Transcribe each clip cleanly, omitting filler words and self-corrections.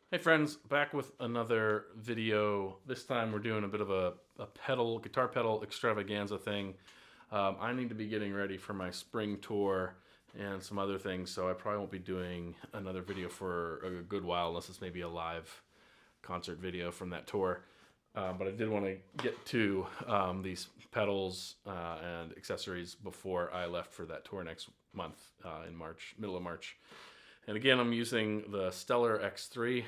Hey friends, back with another video. This time we're doing a bit of a guitar pedal extravaganza thing. I need to be getting ready for my spring tour and some other things, so I probably won't be doing another video for a good while unless it's maybe a live concert video from that tour. But I did want to get to these pedals and accessories before I left for that tour next month in March, middle of March. And again, I'm using the Stellar X3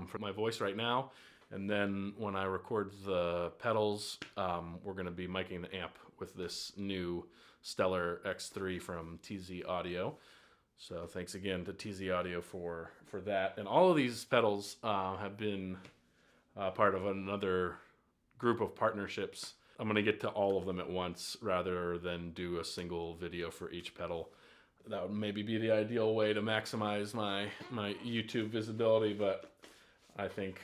for my voice right now. And then when I record the pedals, we're going to be miking the amp with this new Stellar X3 from TZ Audio. So thanks again to TZ Audio for that. And all of these pedals have been part of another group of partnerships. I'm going to get to all of them at once rather than do a single video for each pedal. That would maybe be the ideal way to maximize my YouTube visibility, but I think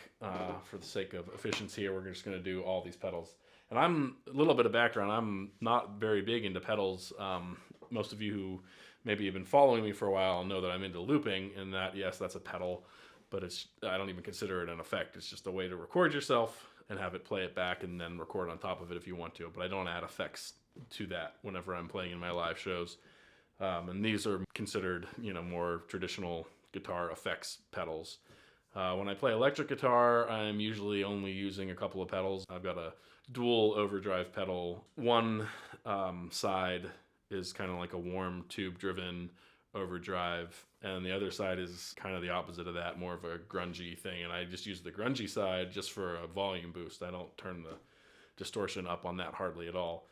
for the sake of efficiency here, we're just going to do all these pedals. And I'm a little bit of background. I'm not very big into pedals. Most of you who maybe have been following me for a while know that I'm into looping, and that, yes, that's a pedal, but I don't even consider it an effect. It's just a way to record yourself and have it play it back and then record on top of it if you want to. But I don't add effects to that whenever I'm playing in my live shows. And these are considered, more traditional guitar effects pedals. When I play electric guitar, I'm usually only using a couple of pedals. I've got a dual overdrive pedal. One side is kind of like a warm tube-driven overdrive, and the other side is kind of the opposite of that, more of a grungy thing. And I just use the grungy side just for a volume boost. I don't turn the distortion up on that hardly at all.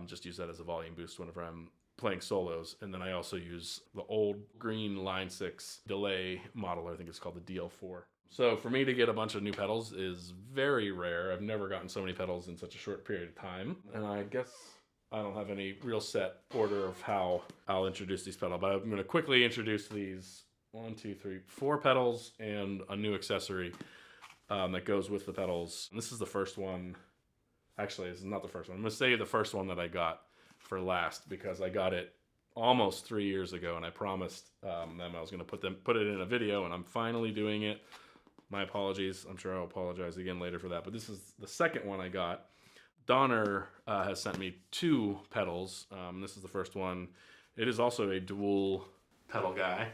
Just use that as a volume boost whenever I'm playing solos. And then I also use the old green Line 6 delay model. I think it's called the DL4. So for me to get a bunch of new pedals is very rare. I've never gotten so many pedals in such a short period of time. And I guess I don't have any real set order of how I'll introduce these pedals, but I'm going to quickly introduce these 4 pedals and a new accessory that goes with the pedals. And this is the first one. Actually, this is not the first one. I'm going to say the first one that I got for last, because I got it almost 3 years ago, and I promised them I was going to put it in a video, and I'm finally doing it. My apologies. I'm sure I'll apologize again later for that, but this is the second one I got. Donner has sent me 2 pedals. This is the first one. It is also a dual pedal guy.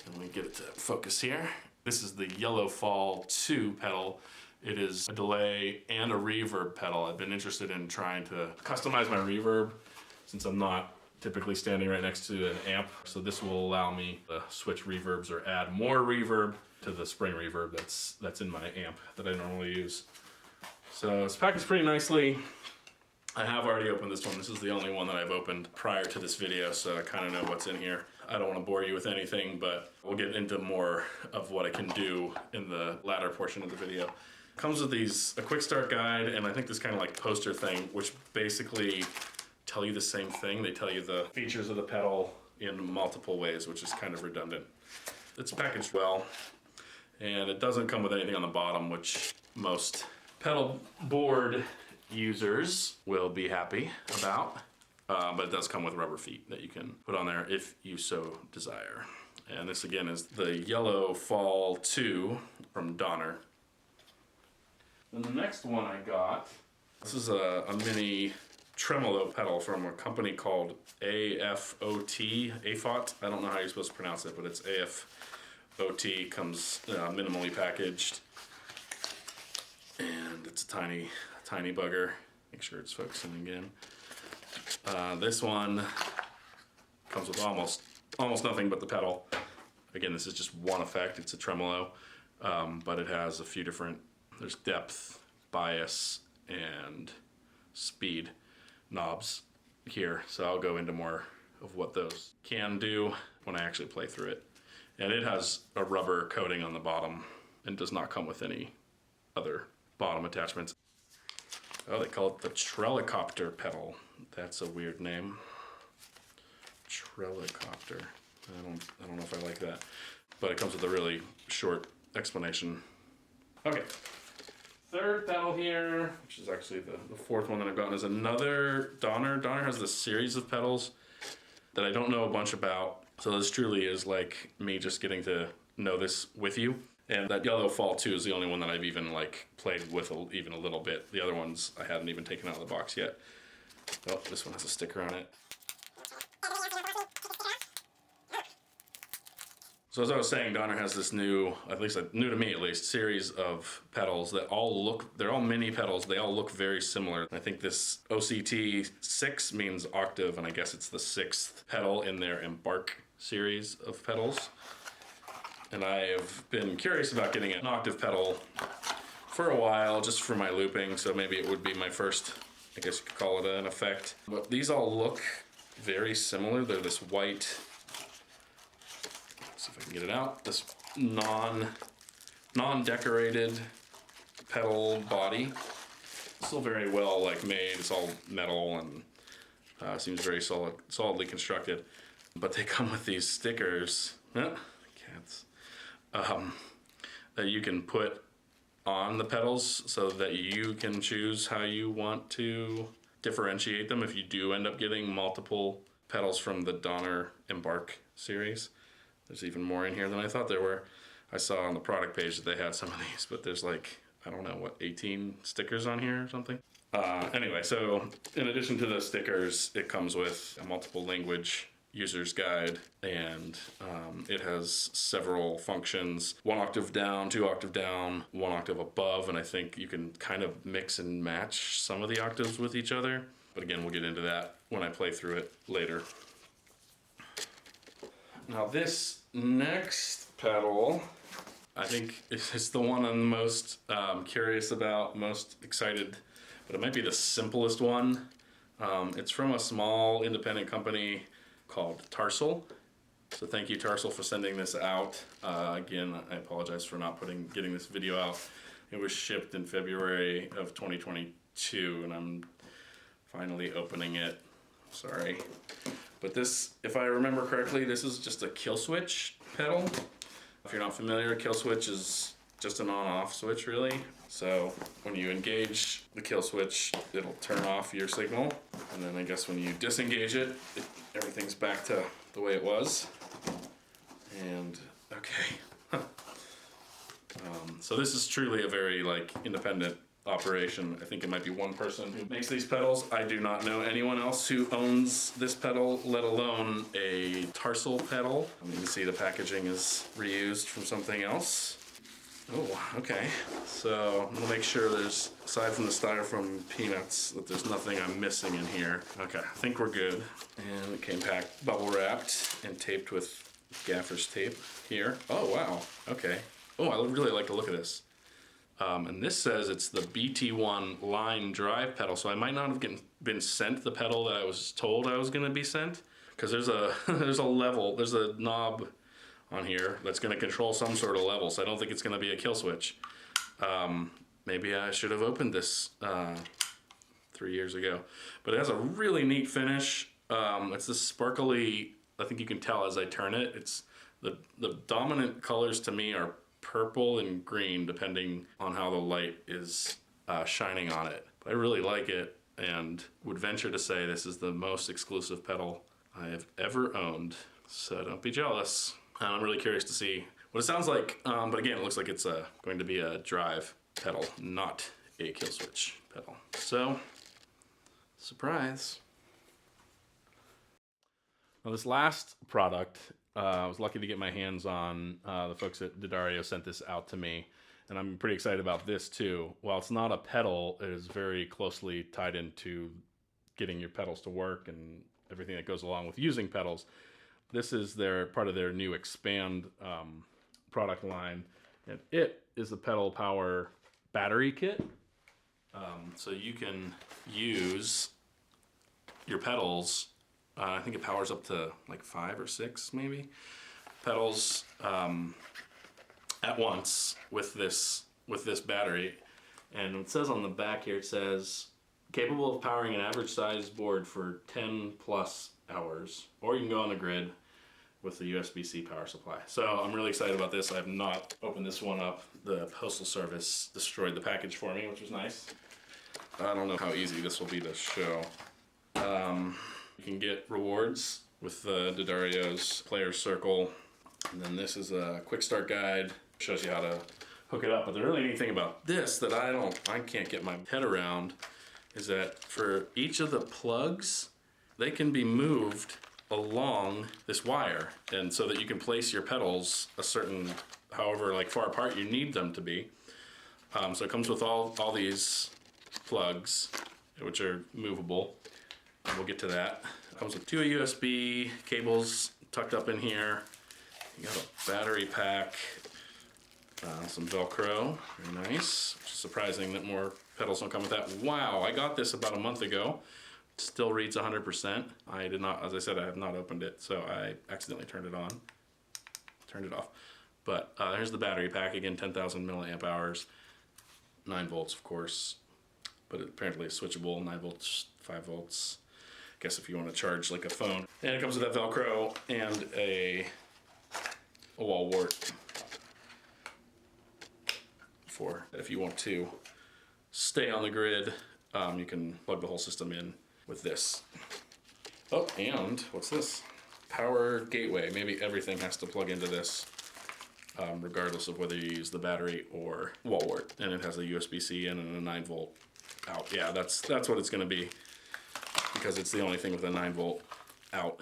Let me get it to focus here. This is the Yellow Fall 2 pedal. It is a delay and a reverb pedal. I've been interested in trying to customize my reverb since I'm not typically standing right next to an amp. So this will allow me to switch reverbs or add more reverb to the spring reverb that's in my amp that I normally use. So it's packaged pretty nicely. I have already opened this one. This is the only one that I've opened prior to this video, so I kind of know what's in here. I don't want to bore you with anything, but we'll get into more of what I can do in the latter portion of the video. Comes with a quick start guide, and I think this kind of like poster thing, which basically tell you the same thing. They tell you the features of the pedal in multiple ways, which is kind of redundant. It's packaged well, and it doesn't come with anything on the bottom, which most pedal board users will be happy about. But it does come with rubber feet that you can put on there if you so desire. And this again is the Yellow Fall 2 from Donner. Then the next one I got, this is a mini tremolo pedal from a company called AFOT. I don't know how you're supposed to pronounce it, but it's AFOT. Comes minimally packaged, and it's a tiny bugger. Make sure it's focusing again. This one comes with almost nothing but the pedal. Again, this is just one effect. It's a tremolo, but it has a few different. There's depth, bias, and speed knobs here. So I'll go into more of what those can do when I actually play through it. And it has a rubber coating on the bottom and does not come with any other bottom attachments. Oh, they call it the Trelicopter pedal. That's a weird name. Trelicopter. I don't know if I like that. But it comes with a really short explanation. Okay. Third pedal here, which is actually the fourth one that I've gotten, is another Donner. Donner has this series of pedals that I don't know a bunch about. So this truly is like me just getting to know this with you. And that yellow fall too is the only one that I've even like played with even a little bit. The other ones I haven't even taken out of the box yet. Oh, this one has a sticker on it. So as I was saying, Donner has this new, at least new to me at least, series of pedals that all look, they're all mini pedals. They all look very similar. I think this OCT 6 means octave, and I guess it's the 6th pedal in their Embark series of pedals. And I have been curious about getting an octave pedal for a while, just for my looping, so maybe it would be my first, I guess you could call it an effect. But these all look very similar. They're this white, see if I can get it out, this non-decorated pedal body. Still very well like made. It's all metal and seems very solidly constructed. But they come with these stickers, cats, that you can put on the pedals so that you can choose how you want to differentiate them if you do end up getting multiple pedals from the Donner Embark series. There's even more in here than I thought there were. I saw on the product page that they had some of these, but there's like, I don't know, what, 18 stickers on here or something? Anyway, so in addition to the stickers, it comes with a multiple language user's guide, and it has several functions: 1 octave down, 2 octave down, 1 octave above, and I think you can kind of mix and match some of the octaves with each other. But again, we'll get into that when I play through it later. Now this next pedal, I think it's the one I'm most curious about, most excited, but it might be the simplest one. It's from a small independent company called Tarsal. So thank you, Tarsal, for sending this out. Again, I apologize for not getting this video out. It was shipped in February of 2022, and I'm finally opening it. Sorry. But this, if I remember correctly, this is just a kill switch pedal. If you're not familiar, kill switch is just an on-off switch, really. So when you engage the kill switch, it'll turn off your signal. And then I guess when you disengage it, everything's back to the way it was. And okay. So this is truly a very like independent operation. I think it might be one person who makes these pedals. I do not know anyone else who owns this pedal, let alone a Tarsal pedal. You can see the packaging is reused from something else. Oh, okay. So I'm gonna make sure there's, aside from the styrofoam peanuts, that there's nothing I'm missing in here. Okay, I think we're good. And it came packed, bubble wrapped, and taped with gaffer's tape here. Oh, wow, okay. Oh, I really like the look of this. And this says it's the BT1 line drive pedal, so I might not have been sent the pedal that I was told I was gonna be sent, because there's a there's a knob on here that's gonna control some sort of level, so I don't think it's gonna be a kill switch. Maybe I should have opened this 3 years ago. But it has a really neat finish. It's this sparkly, I think you can tell as I turn it, it's the dominant colors to me are purple and green, depending on how the light is shining on it. But I really like it, and would venture to say this is the most exclusive pedal I have ever owned. So don't be jealous. I'm really curious to see what it sounds like. But again, it looks like it's going to be a drive pedal, not a kill switch pedal. So, surprise. Now this last product, I was lucky to get my hands on. The folks at D'Addario sent this out to me, and I'm pretty excited about this too. While it's not a pedal, it is very closely tied into getting your pedals to work and everything that goes along with using pedals. This is part of their new Expand product line, and it is the pedal power battery kit. So you can use your pedals. I think it powers up to like 5 or 6 maybe pedals at once with this battery. And it says on the back here, it says capable of powering an average size board for 10 plus hours, or you can go on the grid with the USB-C power supply. So I'm really excited about this. I have not opened this one up. The Postal Service destroyed the package for me, which was nice. I don't know how easy this will be to show. You can get rewards with D'Addario's Player's Circle. And then this is a quick start guide Shows you how to hook it up. But the really neat thing about this that I can't get my head around is that for each of the plugs, they can be moved along this wire, and so that you can place your pedals a certain, however like far apart you need them to be. So it comes with all these plugs, which are movable, and we'll get to that. It comes with 2 USB cables tucked up in here. You got a battery pack, some Velcro, very nice, which is surprising that more pedals don't come with that. Wow, I got this about a month ago. It still reads 100%. I did not, as I said, I have not opened it, so I accidentally turned it off. But here's the battery pack, again, 10,000 milliamp hours, 9 volts, of course, but it apparently is switchable, 9 volts, 5 volts. I guess if you want to charge like a phone. And it comes with that Velcro and a wall wart for if you want to stay on the grid, you can plug the whole system in with this. Oh, and what's this? Power gateway. Maybe everything has to plug into this, regardless of whether you use the battery or wall wart. And it has a USB-C in and a 9 volt out. Yeah, that's what it's going to be, because it's the only thing with a 9 volt out.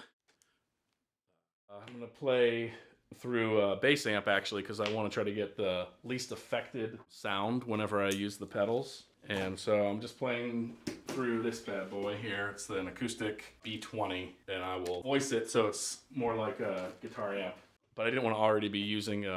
I'm going to play through a bass amp actually, because I want to try to get the least affected sound whenever I use the pedals. And so I'm just playing through this bad boy here. It's an acoustic B20, and I will voice it so it's more like a guitar amp. But I didn't want to already be using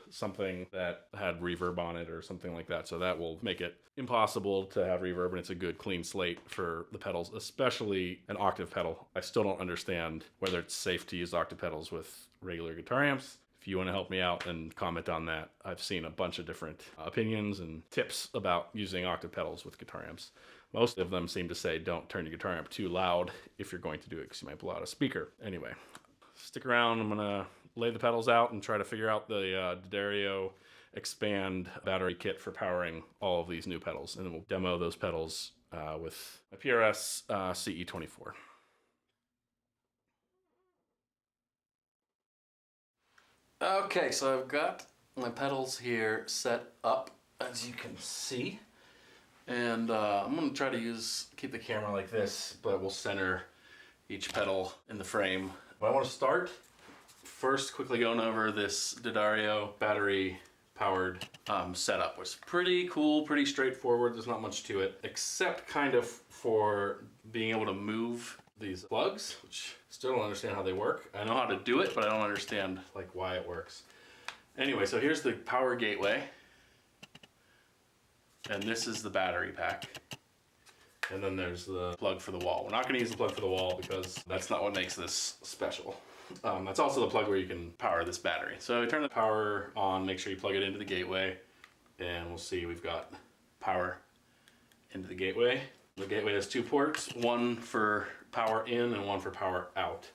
something that had reverb on it or something like that, so that will make it impossible to have reverb, and it's a good clean slate for the pedals, especially an octave pedal. I still don't understand whether it's safe to use octave pedals with regular guitar amps. If you want to help me out and comment on that, I've seen a bunch of different opinions and tips about using octave pedals with guitar amps. Most of them seem to say don't turn your guitar amp too loud if you're going to do it, because you might blow out a speaker. Anyway, stick around. I'm gonna lay the pedals out and try to figure out the D'Addario Expand battery kit for powering all of these new pedals, and then we'll demo those pedals with my PRS CE24. Okay, so I've got my pedals here set up, as you can see, and I'm going to try to keep the camera like this, but we'll center each pedal in the frame. But I want to start first quickly going over this D'Addario battery powered setup, which is pretty cool, pretty straightforward. There's not much to it, except kind of for being able to move these plugs, which I still don't understand how they work. I know how to do it, but I don't understand like why it works. Anyway, so here's the power gateway, and this is the battery pack, and then there's the plug for the wall. We're not going to use the plug for the wall because that's not what makes this special. That's also the plug where you can power this battery. So turn the power on, make sure you plug it into the gateway, and we'll see we've got power into the gateway. The gateway has 2 ports, one for power in and one for power out.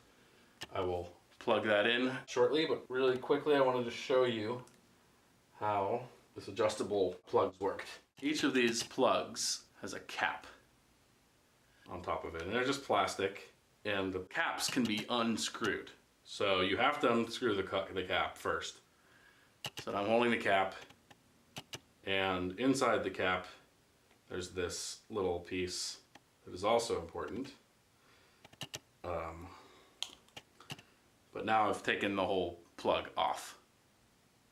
I will plug that in shortly, but really quickly I wanted to show you how this adjustable plugs worked. Each of these plugs has a cap on top of it, and they're just plastic, and the caps can be unscrewed. So you have to unscrew the cap first. So I'm holding the cap, and inside the cap there's this little piece that is also important. But now I've taken the whole plug off.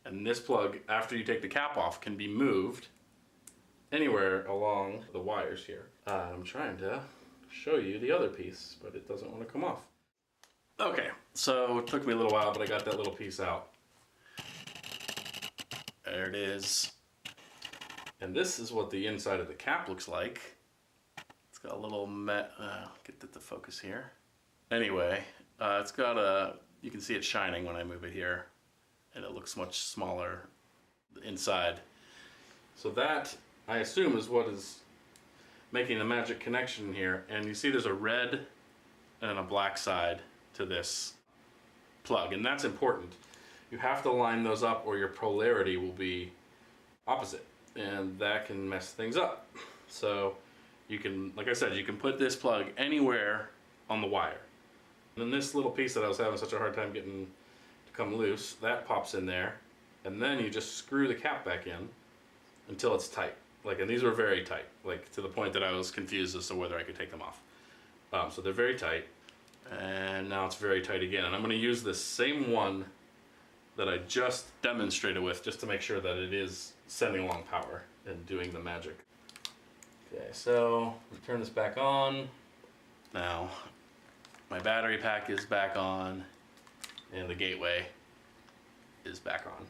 And this plug, after you take the cap off, can be moved anywhere along the wires here. I'm trying to show you the other piece, but it doesn't want to come off. Okay, so it took me a little while, but I got that little piece out. There it is. And this is what the inside of the cap looks like. It's got a little get that to focus here. Anyway, it's got you can see it shining when I move it here, and it looks much smaller inside. So that, I assume, is what is making the magic connection here. And you see there's a red and a black side to this plug, and that's important. You have to line those up or your polarity will be opposite, and that can mess things up. So you can, like I said, you can put this plug anywhere on the wire. And then this little piece that I was having such a hard time getting to come loose, that pops in there, and then you just screw the cap back in until it's tight. Like, and these were very tight, like to the point that I was confused as to whether I could take them off. So they're very tight, and now it's very tight again. And I'm going to use this same one that I just demonstrated with, just to make sure that it is sending along power and doing the magic. Okay, so we turn this back on. Now, my battery pack is back on, and the gateway is back on.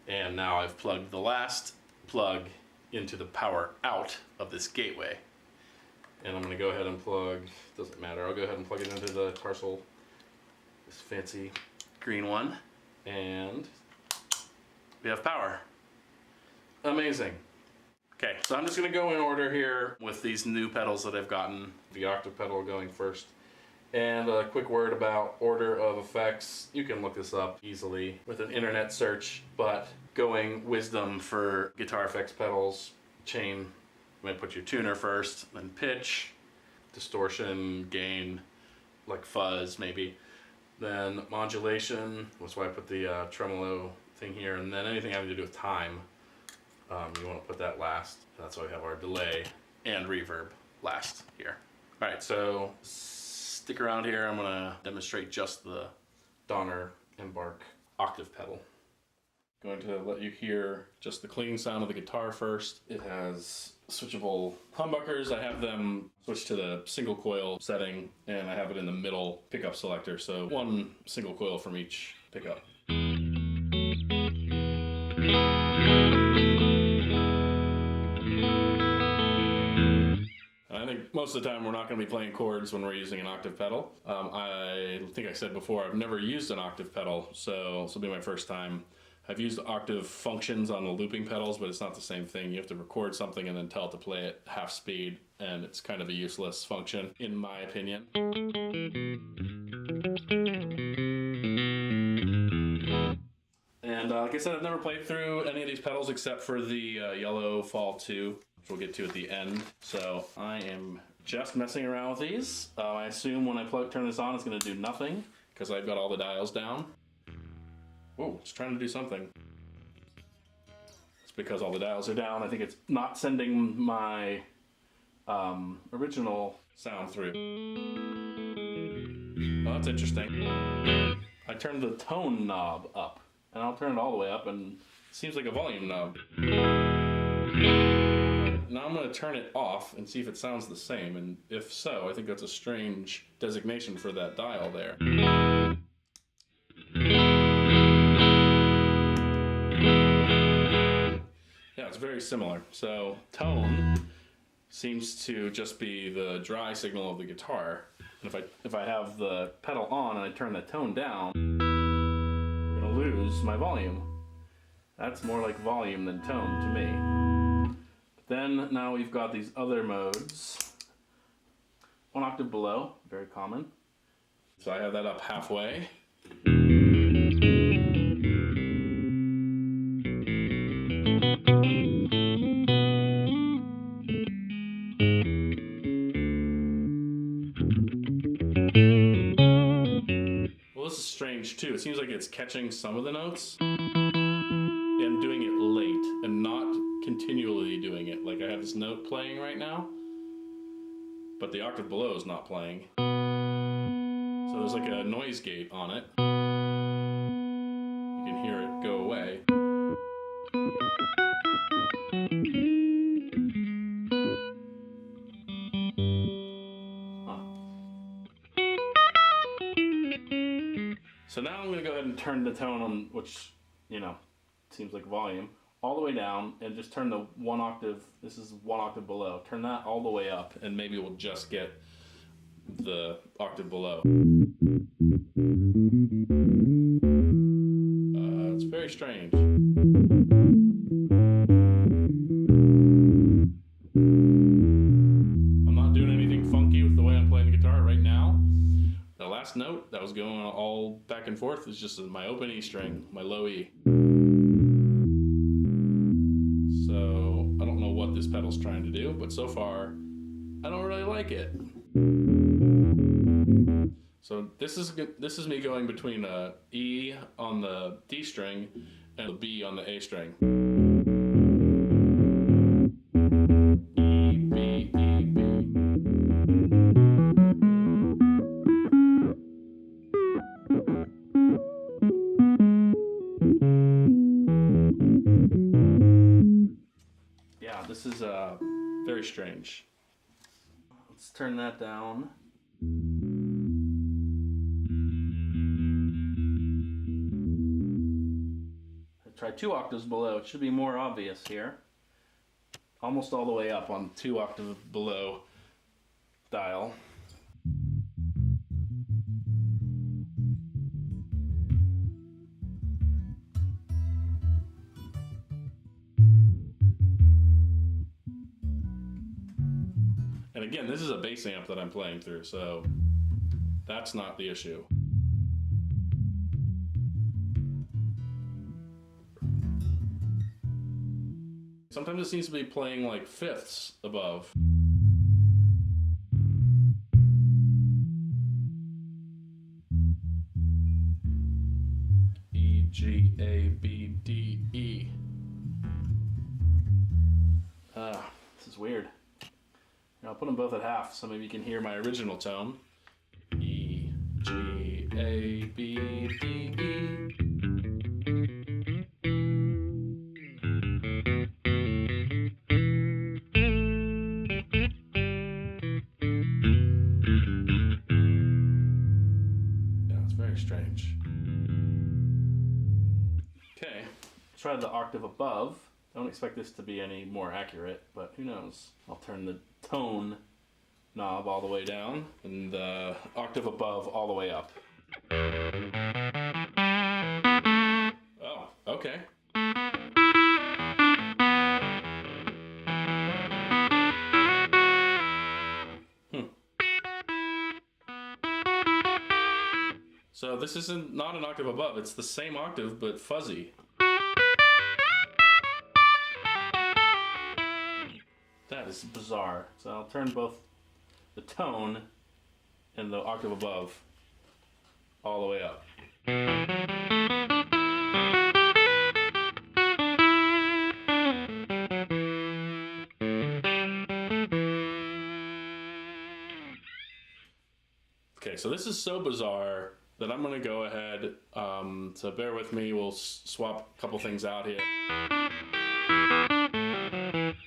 And now I've plugged the last plug into the power out of this gateway. And I'm going to go ahead and plug, doesn't matter, I'll go ahead and plug it into the Tarsal, this fancy green one, and we have power. Amazing. Okay, so I'm just going to go in order here with these new pedals that I've gotten. The octave pedal going first. And a quick word about order of effects. You can look this up easily with an internet search, but going wisdom for guitar effects pedals, chain, you might put your tuner first, then pitch, distortion, gain, like fuzz maybe, then modulation, that's why I put the tremolo thing here, and then anything having to do with time, you want to put that last. That's why we have our delay and reverb last here. Alright, so stick around here. I'm going to demonstrate just the Donner Embark octave pedal. Going to let you hear just the clean sound of the guitar first. It has switchable humbuckers. I have them switched to the single coil setting, and I have it in the middle pickup selector, so one single coil from each pickup. I think most of the time we're not going to be playing chords when we're using an octave pedal. I think I said before, I've never used an octave pedal, so this will be my first time. I've used octave functions on the looping pedals, but it's not the same thing. You have to record something and then tell it to play at half speed, and it's kind of a useless function, in my opinion. And like I said, I've never played through any of these pedals except for the Yellow Fall 2, which we'll get to at the end. So I am just messing around with these. I assume when I turn this on, it's going to do nothing, because I've got all the dials down. Whoa, it's trying to do something. It's because all the dials are down. I think it's not sending my original sound through. Oh, that's interesting. I turned the tone knob up, and I'll turn it all the way up, and it seems like a volume knob. Now I'm going to turn it off and see if it sounds the same, and if so, I think that's a strange designation for that dial there. Yeah, it's very similar. So tone seems to just be the dry signal of the guitar. And if I have the pedal on and I turn the tone down, I'm going to lose my volume. That's more like volume than tone to me. But then now we've got these other modes. One octave below, very common. So I have that up halfway. Strange too. It seems like it's catching some of the notes and doing it late and not continually doing it. Like I have this note playing right now, but the octave below is not playing. So there's like a noise gate on it. You can hear it go away. So now I'm going to go ahead and turn the tone on, which, you know, seems like volume, all the way down, and just turn the one octave, this is one octave below, turn that all the way up, and maybe we'll just get the octave below. It's very strange. I'm not doing anything funky with the way I'm playing the guitar right now. The last note that was going all back and forth is just my open E string, my low E. So I don't know what this pedal's trying to do, but so far I don't really like it. So this is me going between a E on the D string and the B on the A string. Yeah, this is very strange. Let's turn that down. Try 2 octaves below. It should be more obvious here. Almost all the way up on 2 octaves below dial. And again, this is a bass amp that I'm playing through, so that's not the issue. Sometimes it seems to be playing like fifths above. E, G, A, B, D, E. This is weird. I'll put them both at half so maybe you can hear my original tone. E, G, A, B, D, E. Strange. Okay, try the octave above. Don't expect this to be any more accurate, but who knows. I'll turn the tone knob all the way down and the octave above all the way up. Oh, okay. So this isn't not an octave above, it's the same octave but fuzzy. That is bizarre. So I'll turn both the tone and the octave above all the way up. Okay, so this is so bizarre that I'm going to go ahead, so bear with me, we'll swap a couple things out here.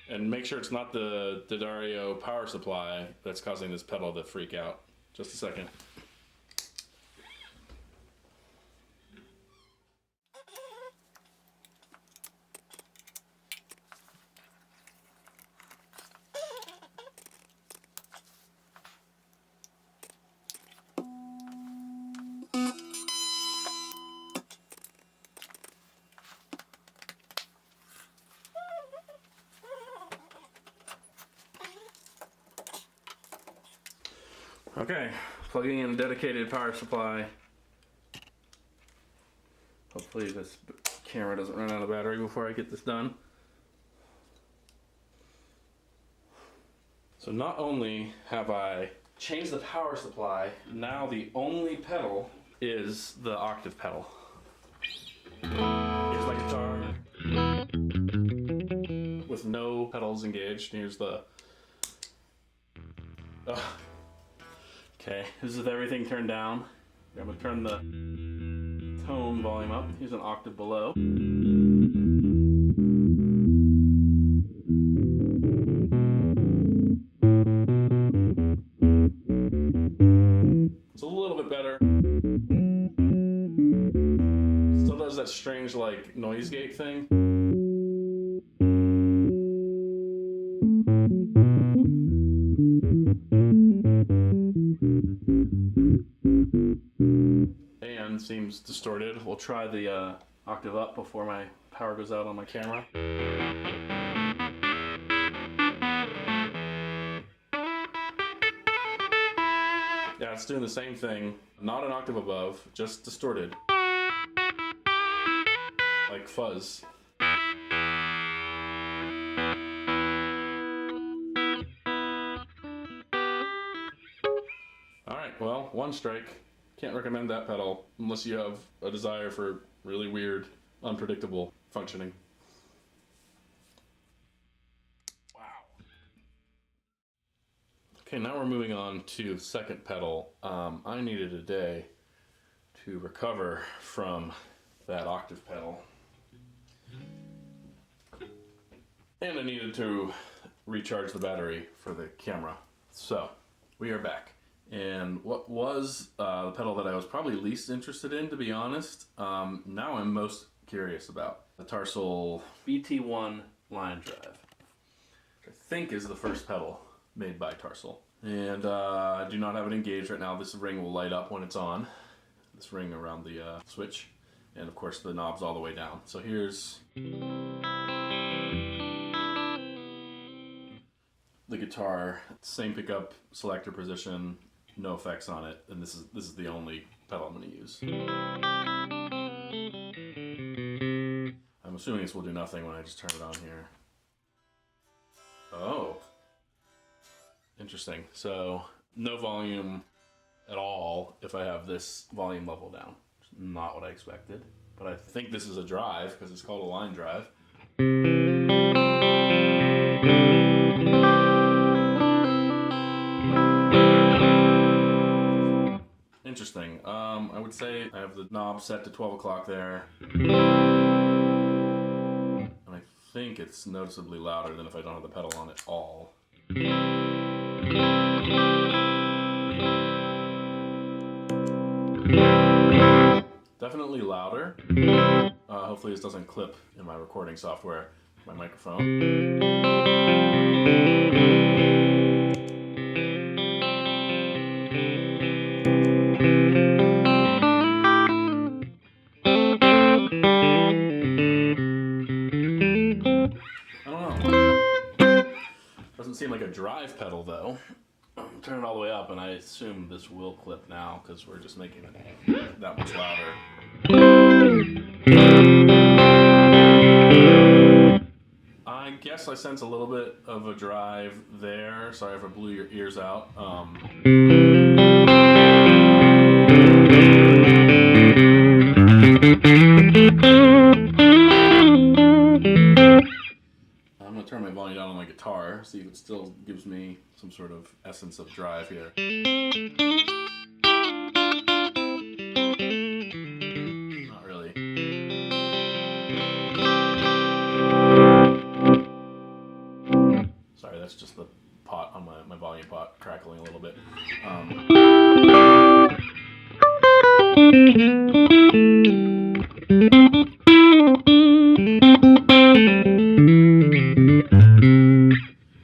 And make sure it's not the D'Addario power supply that's causing this pedal to freak out. Just a second. Okay, plugging in a dedicated power supply. Hopefully this camera doesn't run out of battery before I get this done. So not only have I changed the power supply, now the only pedal is the octave pedal. Here's my guitar with no pedals engaged. Here's the... Okay, this is with everything turned down. I'm going to turn the tone volume up. Here's an octave below. It's a little bit better. Still does that strange like noise gate thing. And seems distorted. We'll try the octave up before my power goes out on my camera. Yeah, it's doing the same thing. Not an octave above, just distorted. Like fuzz. Alright, well, one strike. Can't recommend that pedal unless you have a desire for really weird unpredictable functioning. Wow. Okay, now we're moving on to the second pedal. I needed a day to recover from that octave pedal. And I needed to recharge the battery for the camera. So, we are back. And what was the pedal that I was probably least interested in, to be honest, now I'm most curious about. The Tarsal BT1 line drive, which I think is the first pedal made by Tarsal. And I do not have it engaged right now. This ring will light up when it's on. This ring around the switch. And of course the knob's all the way down. So here's the guitar, same pickup selector position, no effects on it, and this is the only pedal I'm going to use. I'm assuming this will do nothing when I just turn it on here. Oh, interesting. So no volume at all if I have this volume level down. Not what I expected, but I think this is a drive because it's called a line drive. Interesting. I would say I have the knob set to 12 o'clock there. And I think it's noticeably louder than if I don't have the pedal on at all. Definitely louder. Hopefully this doesn't clip in my recording software, my microphone. Doesn't seem like a drive pedal though. Turn it all the way up and I assume this will clip now because we're just making it that much louder. I guess I sense a little bit of a drive there. Sorry if I blew your ears out. I'm going to turn my volume down on my guitar, see if it still gives me some sort of essence of drive here. Not really. Sorry, that's just the pot on my volume pot crackling a little bit.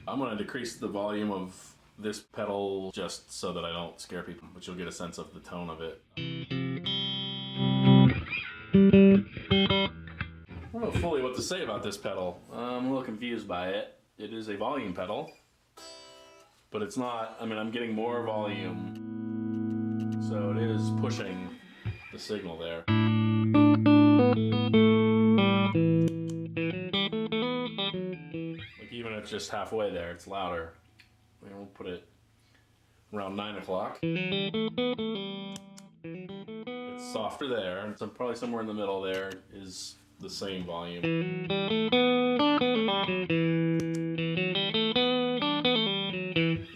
I'm going to decrease the volume of this pedal just so that I don't scare people, but you'll get a sense of the tone of it. I don't know fully what to say about this pedal. I'm a little confused by it. It is a volume pedal, but it's not, I mean, I'm getting more volume, so it is pushing the signal there. Like even if it's just halfway there, it's louder. We'll put it around 9 o'clock. It's softer there, and so probably somewhere in the middle there is the same volume.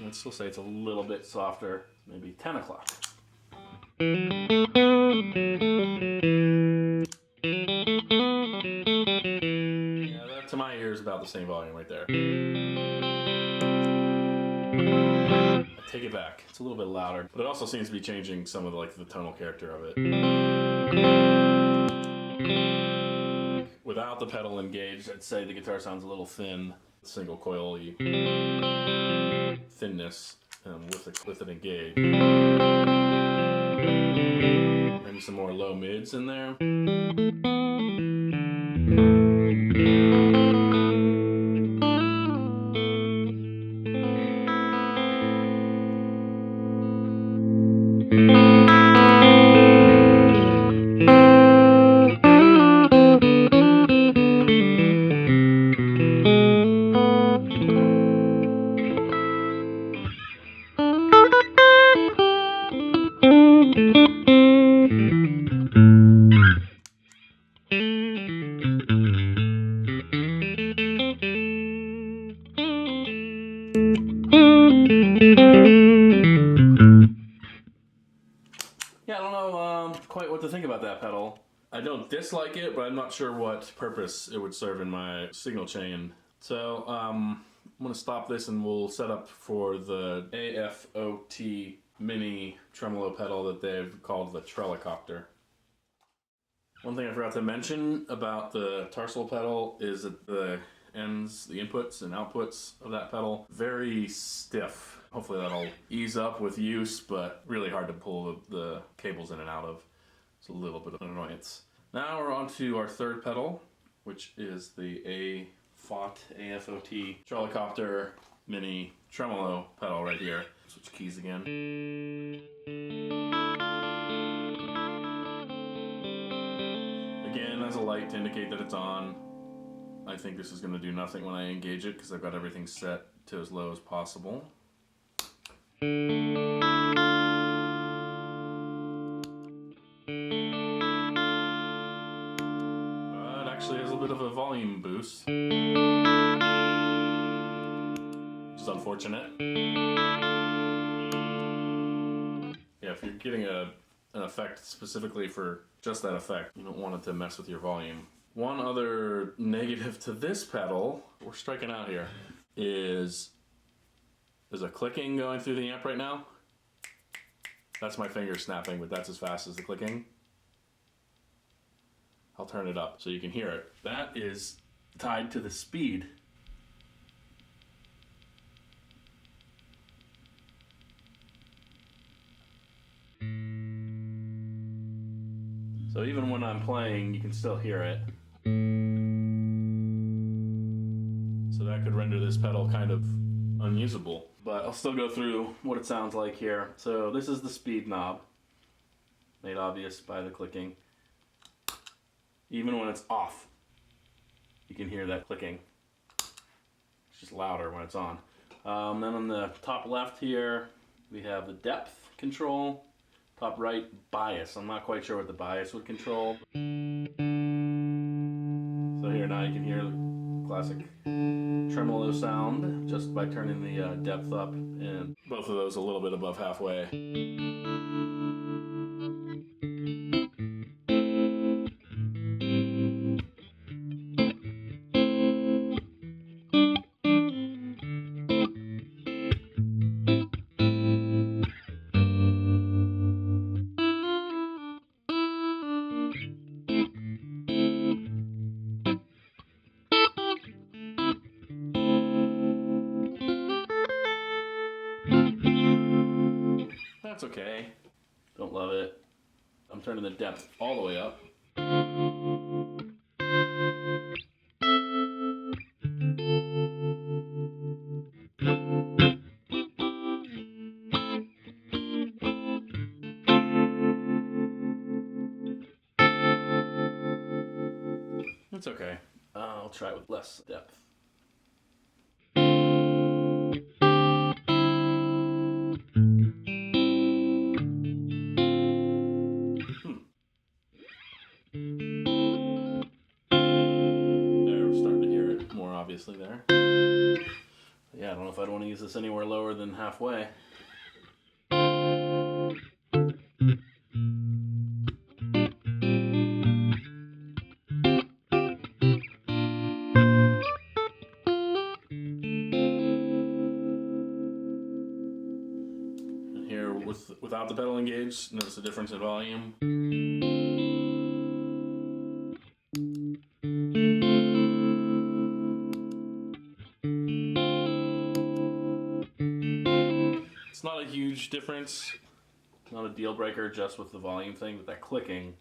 I'd still say it's a little bit softer, maybe 10 o'clock. Yeah, that to my ear is about the same volume right there. I take it back. It's a little bit louder, but it also seems to be changing some of the tonal character of it. Without the pedal engaged, I'd say the guitar sounds a little thin, single coil-y thinness, with it engaged. Maybe some more low mids in there. pedal. I don't dislike it, but I'm not sure what purpose it would serve in my signal chain. So I'm gonna stop this and we'll set up for the AFOT mini tremolo pedal that they've called the Trelicopter. One thing I forgot to mention about the Tarsal pedal is that the ends, the inputs and outputs of that pedal, very stiff. Hopefully that'll ease up with use, but really hard to pull the cables in and out of. It's a little bit of an annoyance. Now we're on to our third pedal, which is the AFOT Trelicopter mini tremolo pedal right here. Switch keys again. Again, has a light to indicate that it's on. I think this is going to do nothing when I engage it because I've got everything set to as low as possible. But actually has a bit of a volume boost, which is unfortunate. Yeah, if you're getting an effect specifically for just that effect, you don't want it to mess with your volume. One other negative to this pedal, we're striking out here, is there's a clicking going through the amp right now. That's my finger snapping, but that's as fast as the clicking. I'll turn it up so you can hear it. That is tied to the speed. So even when I'm playing, you can still hear it. So that could render this pedal kind of unusable. But I'll still go through what it sounds like here. So this is the speed knob, made obvious by the clicking. Even when it's off, you can hear that clicking. It's just louder when it's on. Then on the top left here, we have the depth control. Top right, bias. I'm not quite sure what the bias would control. So here now you can hear the classic tremolo sound just by turning the depth up, and both of those a little bit above halfway. That's okay. Don't love it. I'm turning the depth all the way up. It's okay. I'll try it with less depth. Obviously there. Yeah, I don't know if I'd want to use this anywhere lower than halfway. And here without the pedal engaged, notice the difference in volume. It's not a huge difference, not a deal breaker just with the volume thing, but that clicking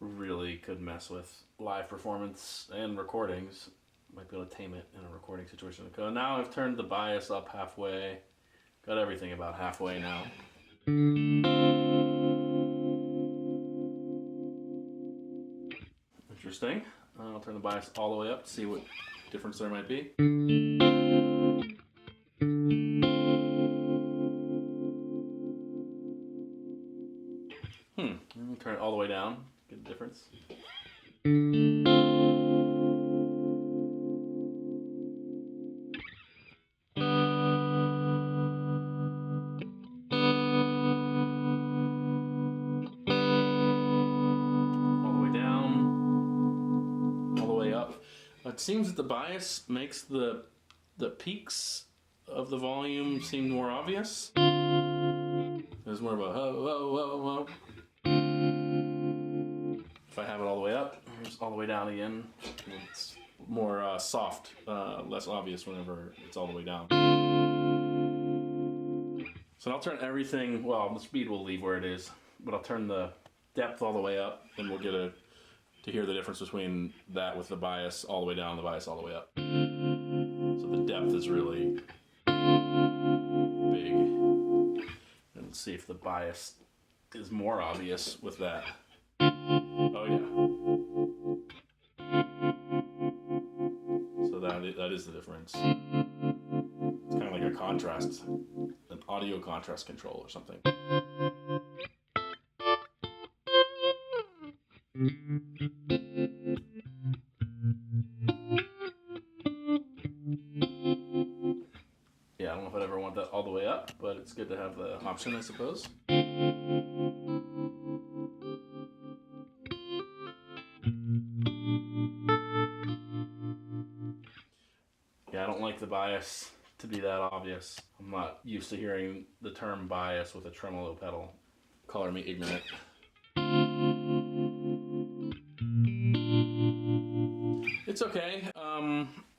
really could mess with live performance and recordings. Might be able to tame it in a recording situation. So now I've turned the bias up halfway, got everything about halfway now. Interesting. I'll turn the bias all the way up to see what difference there might be. Turn it all the way down, get the difference. It seems that the bias makes the peaks of the volume seem more obvious. There's more of a whoa, whoa, whoa, whoa. If I have it all the way up, here's all the way down again. It's more soft, less obvious whenever it's all the way down. So I'll turn everything, well, the speed will leave where it is, but I'll turn the depth all the way up, and we'll get to hear the difference between that with the bias all the way down and the bias all the way up. So the depth is really big. And let's see if the bias is more obvious with that. Oh yeah. So that is the difference. It's kind of like a contrast, an audio contrast control or something. Yeah, I don't know if I'd ever want that all the way up, but it's good to have the option, I suppose. Yeah, I don't like the bias to be that obvious. I'm not used to hearing the term bias with a tremolo pedal. Color me ignorant. It's okay.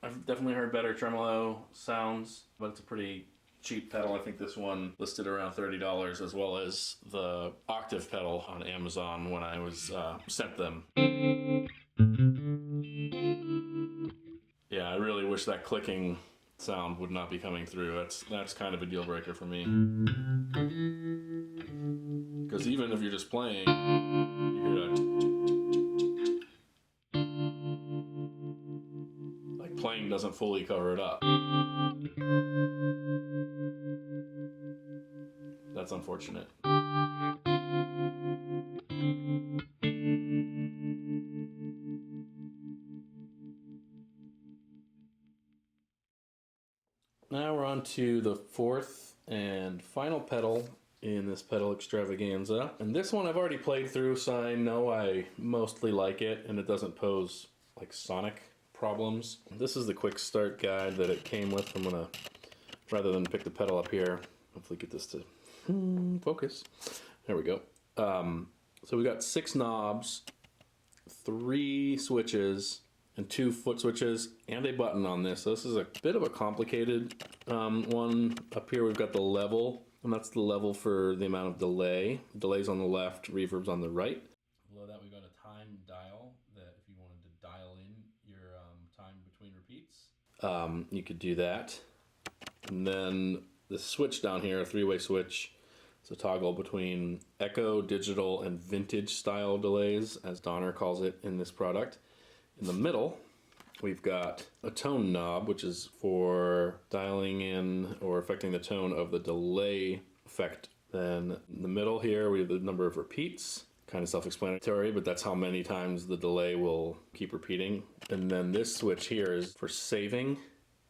I've definitely heard better tremolo sounds, but it's a pretty cheap pedal. I think this one listed around $30, as well as the Octave pedal on Amazon when I was sent them. Yeah, I really wish that clicking sound would not be coming through. That's kind of a deal breaker for me. Because even if you're just playing, you hear that. Like playing doesn't fully cover it up. That's unfortunate. Now we're on to the fourth and final pedal in this pedal extravaganza. And this one I've already played through, so I know I mostly like it and it doesn't pose like sonic problems. This is the quick start guide that it came with. I'm gonna, rather than pick the pedal up here, hopefully get this to focus. There we go. So we got 6 knobs, 3 switches, and 2 foot switches, and a button on this. So this is a bit of a complicated one. Up here we've got the level, and that's the level for the amount of delay. Delay's on the left, reverb's on the right. Below that we've got a time dial that if you wanted to dial in your time between repeats, you could do that. And then the switch down here, a 3-way switch. It's a toggle between echo, digital, and vintage style delays, as Donner calls it in this product. In the middle, we've got a tone knob, which is for dialing in or affecting the tone of the delay effect. Then in the middle here, we have the number of repeats, kind of self-explanatory, but that's how many times the delay will keep repeating. And then this switch here is for saving.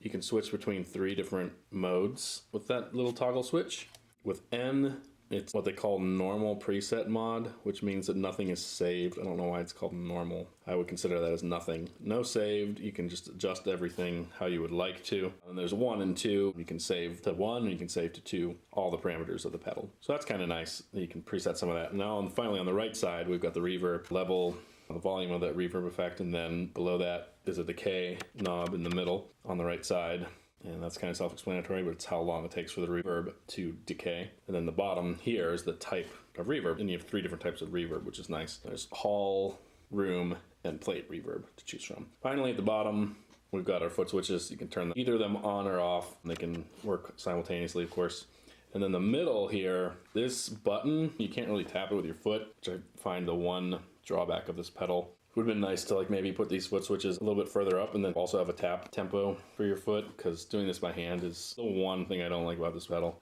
You can switch between 3 different modes with that little toggle switch. With N, it's what they call normal preset mod, which means that nothing is saved. I don't know why it's called normal. I would consider that as nothing. No saved, you can just adjust everything how you would like to. And there's 1 and 2. You can save to 1 and you can save to 2, all the parameters of the pedal. So that's kind of nice. You can preset some of that. Now finally on the right side, we've got the reverb level, the volume of that reverb effect, and then below that is a decay knob in the middle on the right side. And that's kind of self-explanatory, but it's how long it takes for the reverb to decay. And then the bottom here is the type of reverb, and you have 3 different types of reverb, which is nice. There's hall, room, and plate reverb to choose from. Finally, at the bottom, we've got our foot switches. You can turn either of them on or off. They can work simultaneously, of course. And then the middle here, this button, you can't really tap it with your foot, which I find the one drawback of this pedal. It would have been nice to like maybe put these foot switches a little bit further up and then also have a tap tempo for your foot, because doing this by hand is the one thing I don't like about this pedal.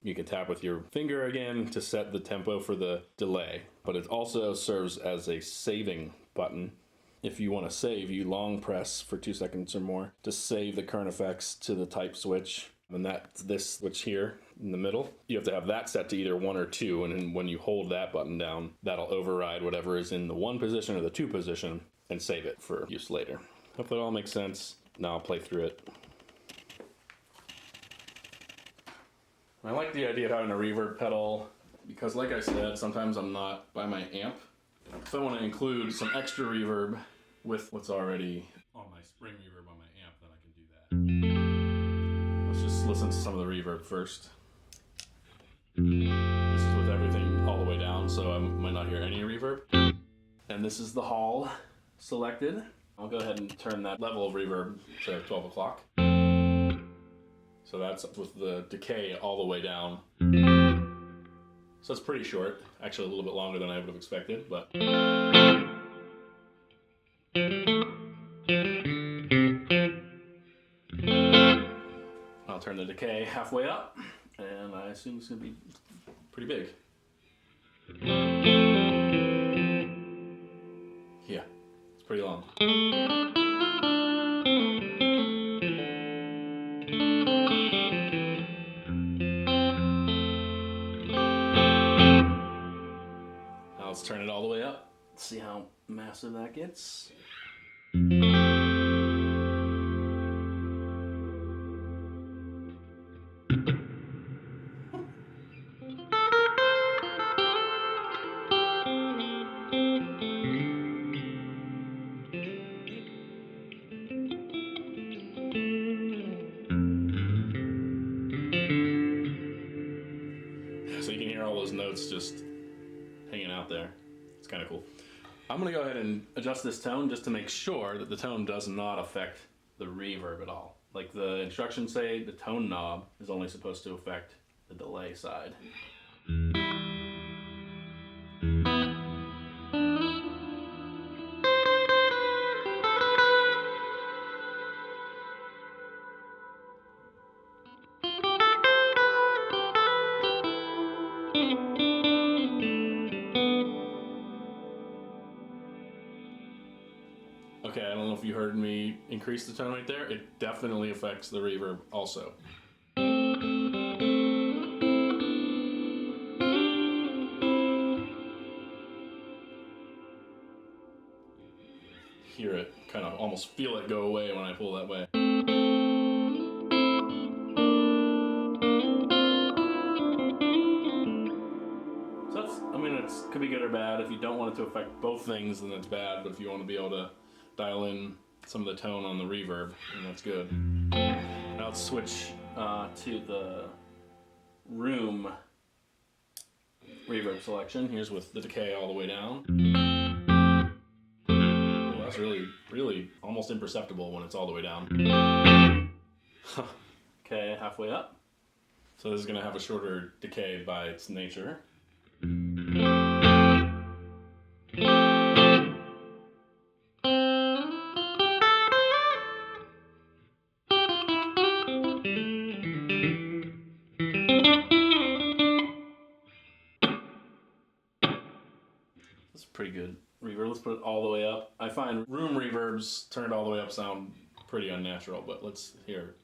You can tap with your finger again to set the tempo for the delay, but it also serves as a saving button. If you want to save, you long press for 2 seconds or more to save the current effects to the type switch. And that's this switch here in the middle. You have to have that set to either 1 or 2, and then when you hold that button down, that'll override whatever is in the 1 position or the 2 position and save it for use later. Hope that all makes sense. Now I'll play through it. I like the idea of having a reverb pedal because, like I said, sometimes I'm not by my amp. If I want to include some extra reverb with what's already on my spring reverb on my amp, then I can do that. Let's just listen to some of the reverb first. This is with everything all the way down, so I might not hear any reverb. And this is the hall selected. I'll go ahead and turn that level of reverb to 12 o'clock. So that's with the decay all the way down. So it's pretty short, actually a little bit longer than I would have expected, but. I'll turn the decay halfway up, and I assume it's going to be pretty big. Yeah, it's pretty long. Now let's turn it all the way up. See how massive that gets. So you can hear all those notes just hanging out there. It's kind of cool. I'm going to go ahead and adjust this tone just to make sure that the tone does not affect the reverb at all. Like the instructions say, the tone knob is only supposed to affect the delay side. Okay, I don't know if you heard me increase the tone right there. It definitely affects the reverb also. Hear it, kind of almost feel it go away when I pull that way. So that's, I mean, it could be good or bad. If you don't want it to affect both things, then that's bad. But if you want to be able to dial in some of the tone on the reverb, then that's good. Now let's switch to the room reverb selection. Here's with the decay all the way down. Oh, that's really almost imperceptible when it's all the way down. Okay, halfway up. So this is going to have a shorter decay by its nature. That's pretty good reverb. Let's put it all the way up. I find room reverbs turned all the way up sound pretty unnatural, but let's hear it.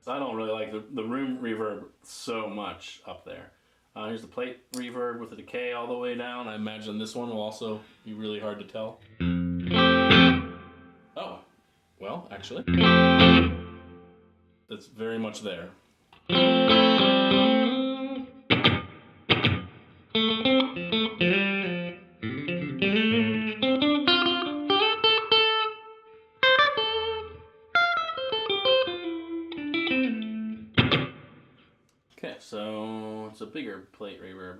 I don't really like the room reverb so much up there. Here's the plate reverb with the decay all the way down. I imagine this one will also be really hard to tell. Oh, well, actually, it's very much there. Okay, so it's a bigger plate reverb.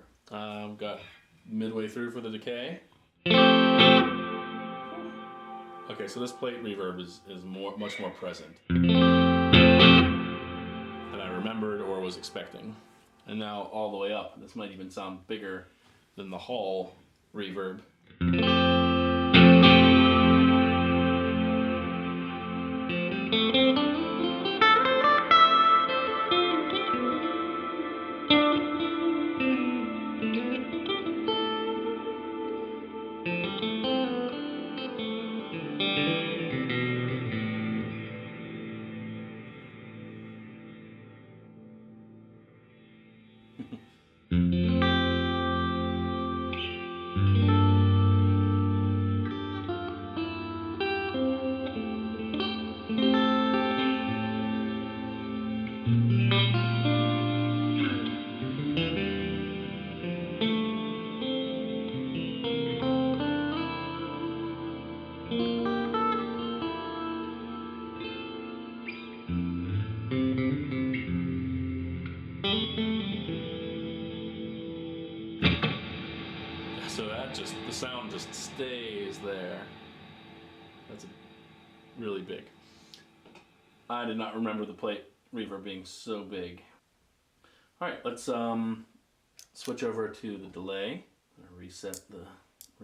Got midway through for the decay. Okay, so this plate reverb is much more present than I remembered or was expecting. And now all the way up. This might even sound bigger than the hall reverb. sound just stays there. That's really big. I did not remember the plate reverb being so big. All right, let's switch over to the delay. Reset the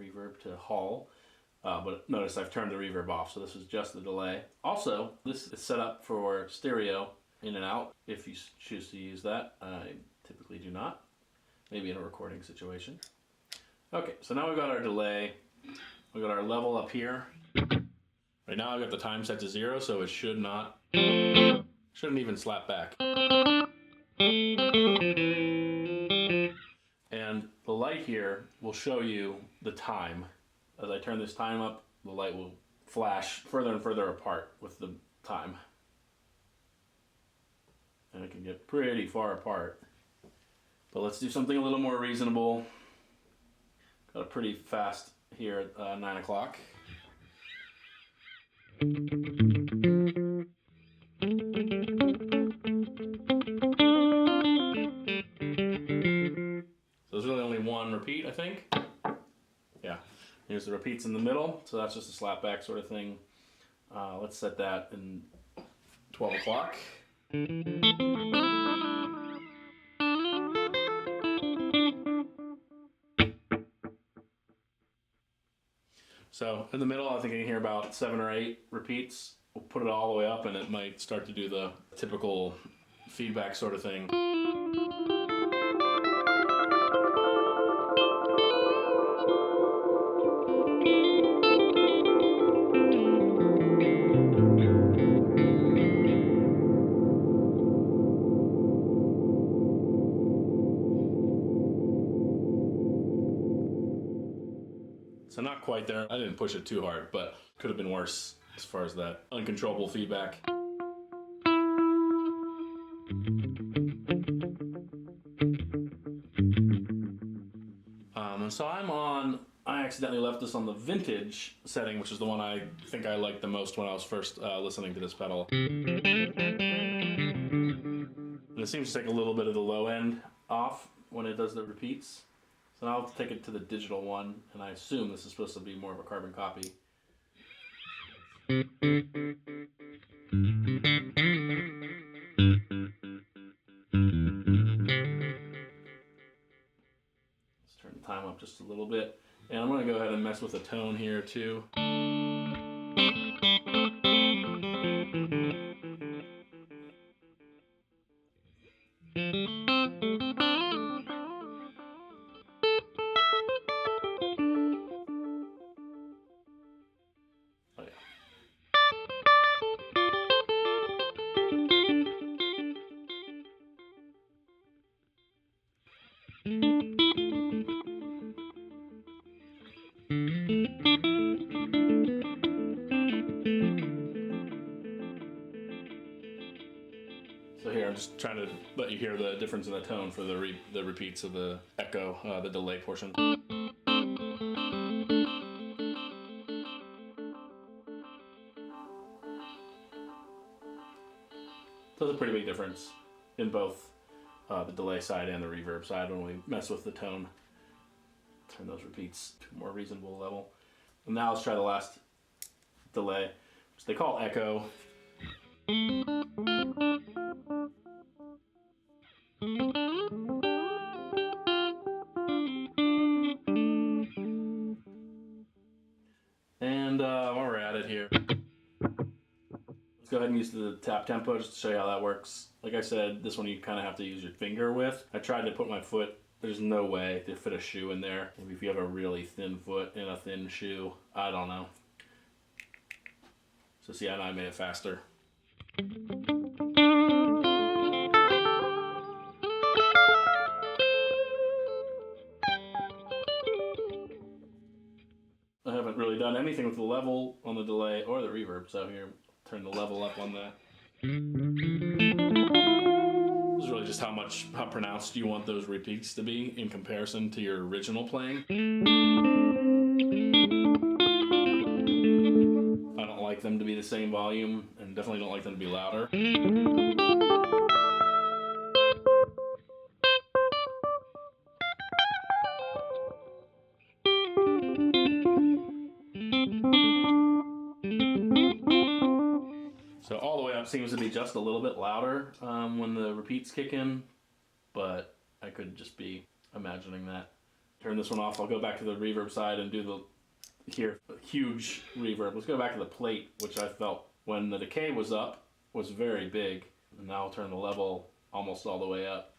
reverb to Hall. But notice I've turned the reverb off, so this is just the delay. Also, this is set up for stereo in and out, if you choose to use that. I typically do not, maybe in a recording situation. Okay, so now we've got our delay. We've got our level up here. Right now I've got the time set to 0, so it shouldn't even slap back. And the light here will show you the time. As I turn this time up, the light will flash further and further apart with the time. And it can get pretty far apart. But let's do something a little more reasonable. Got a pretty fast here at 9 o'clock. So there's really only one repeat, I think. Yeah, here's the repeats in the middle, so that's just a slapback sort of thing. Let's set that in 12 o'clock. So in the middle, I think I can hear about 7 or 8 repeats. We'll put it all the way up and it might start to do the typical feedback sort of thing. So not quite there. I didn't push it too hard, but could have been worse as far as that uncontrollable feedback. So I accidentally left this on the vintage setting, which is the one I think I liked the most when I was first listening to this pedal. And it seems to take a little bit of the low end off when it does the repeats. So now I'll take it to the digital one, and I assume this is supposed to be more of a carbon copy. Let's turn the time up just a little bit. And I'm going to go ahead and mess with the tone here too. So here, I'm just trying to let you hear the difference in the tone for the repeats of the echo, the delay portion. So there's a pretty big difference in both the delay side and the reverb side when we mess with the tone. Turn those repeats to a more reasonable level. And now let's try the last delay, which they call echo. And while we're at it here, let's go ahead and use the tap tempo just to show you how that works. Like I said, this one you kind of have to use your finger with. I tried to put my foot, there's no way to fit a shoe in there. Maybe if you have a really thin foot and a thin shoe, I don't know. So see, I made it faster. I haven't really done anything with the level on the delay or the reverb, so here, turn the level up on that. This is really just how pronounced you want those repeats to be in comparison to your original playing. I don't like them to be the same volume, and definitely don't like them to be louder. That seems to be just a little bit louder when the repeats kick in, but I could just be imagining that. Turn this one off. I'll go back to the reverb side and do the huge reverb. Let's go back to the plate, which I felt when the decay was up was very big. And now I'll turn the level almost all the way up.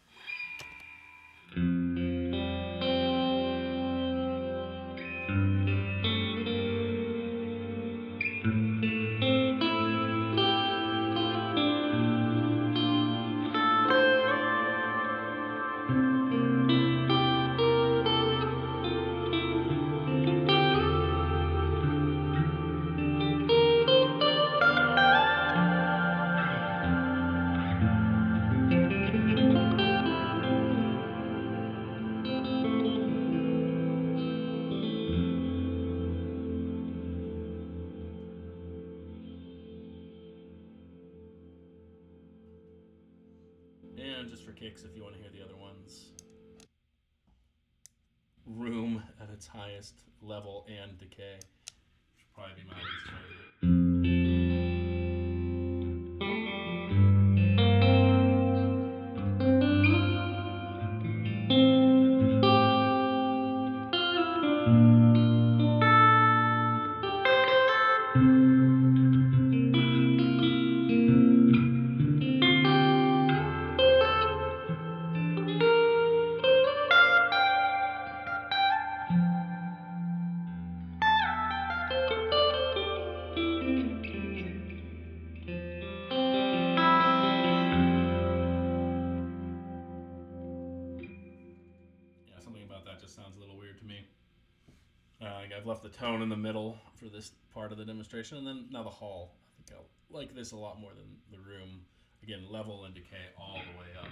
And just for kicks, if you want to hear the other ones. Room at its highest level and decay. Should probably be my least favorite. Sounds a little weird to me. I've left the tone in the middle for this part of the demonstration, and then now the hall. I think I'll like this a lot more than the room. Again, level and decay all the way up.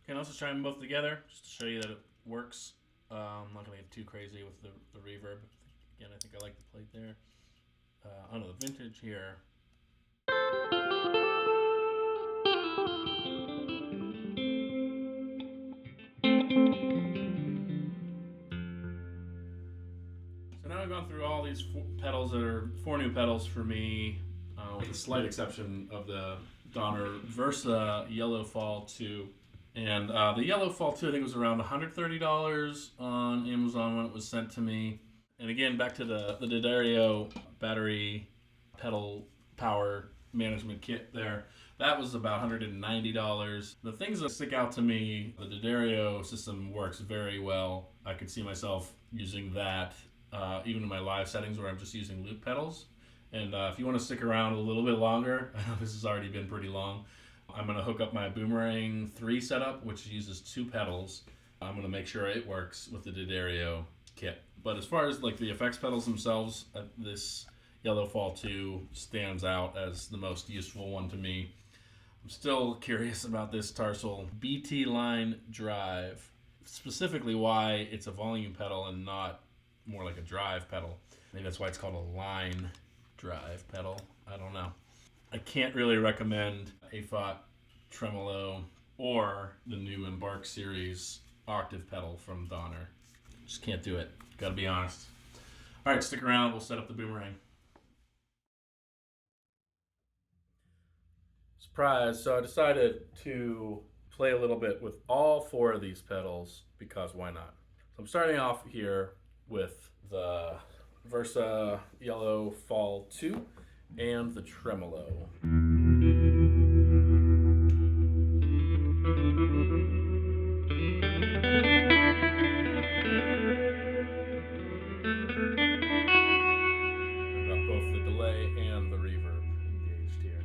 Can also try them both together just to show you that it works. I'm not going to get too crazy with the reverb. Again, I think I like the plate there. I don't know, the vintage here. So now I've gone through all these pedals that are 4 new pedals for me, with the slight exception of the Donner Versa Yellow Fall 2. And the Yellow Fall 2, I think, was around $130 on Amazon when it was sent to me. And again, back to the D'Addario battery pedal power management kit there. That was about $190. The things that stick out to me, the D'Addario system works very well. I could see myself using that even in my live settings where I'm just using loop pedals. And if you want to stick around a little bit longer, I know this has already been pretty long, I'm going to hook up my Boomerang 3 setup, which uses 2 pedals. I'm going to make sure it works with the D'Addario kit. But as far as like the effects pedals themselves, this Yellow Fall 2 stands out as the most useful one to me. I'm still curious about this Tarsal BT line drive, specifically why it's a volume pedal and not more like a drive pedal. Maybe that's why it's called a line drive pedal. I don't know. I can't really recommend AFOT, Tremolo, or the new Embark series Octave pedal from Donner. Just can't do it. Gotta be honest. All right, stick around. We'll set up the Boomerang. Surprise. So I decided to play a little bit with all 4 of these pedals because why not? So I'm starting off here with the Versa Yellow Fall 2 and the Tremolo. I've got both the delay and the reverb engaged here.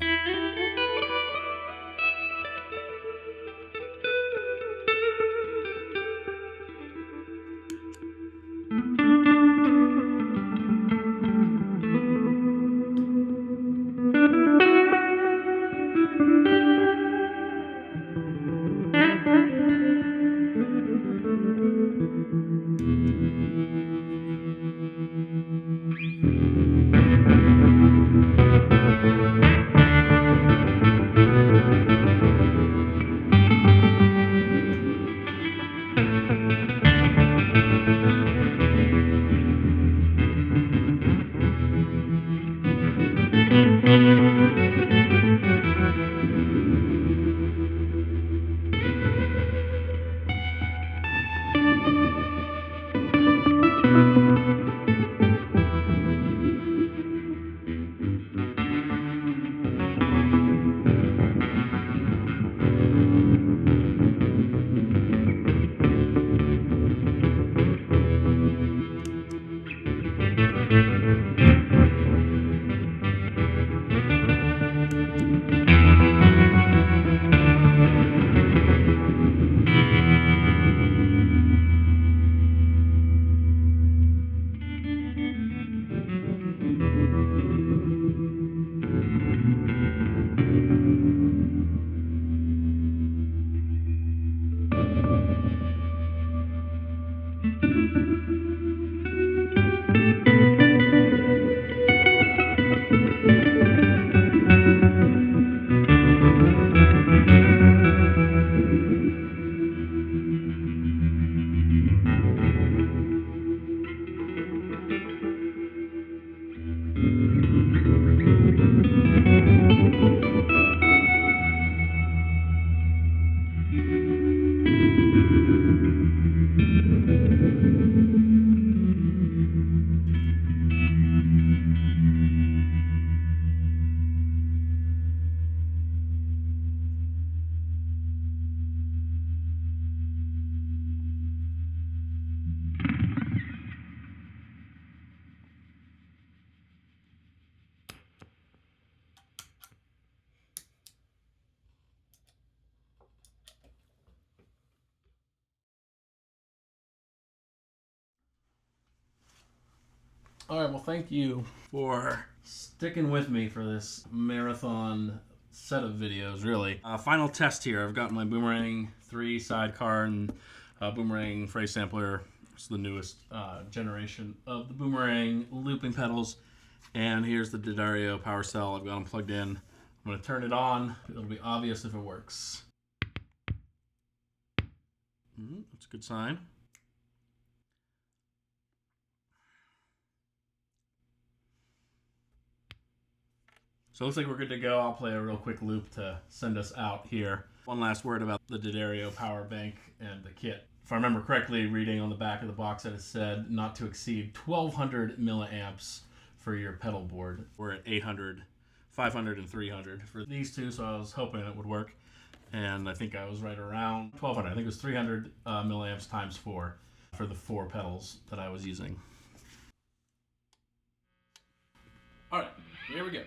All right, well, thank you for sticking with me for this marathon set of videos, really. Final test here. I've got my Boomerang 3 sidecar and Boomerang Phrase Sampler. It's the newest generation of the Boomerang looping pedals. And here's the D'Addario power cell. I've got them plugged in. I'm going to turn it on. It'll be obvious if it works. That's a good sign. So it looks like we're good to go. I'll play a real quick loop to send us out here. One last word about the D'Addario power bank and the kit. If I remember correctly, reading on the back of the box that it said not to exceed 1200 milliamps for your pedal board. We're at 800, 500, and 300 for these two, so I was hoping it would work. And I think I was right around 1200. I think it was 300 milliamps times 4 for the 4 pedals that I was using. All right, here we go.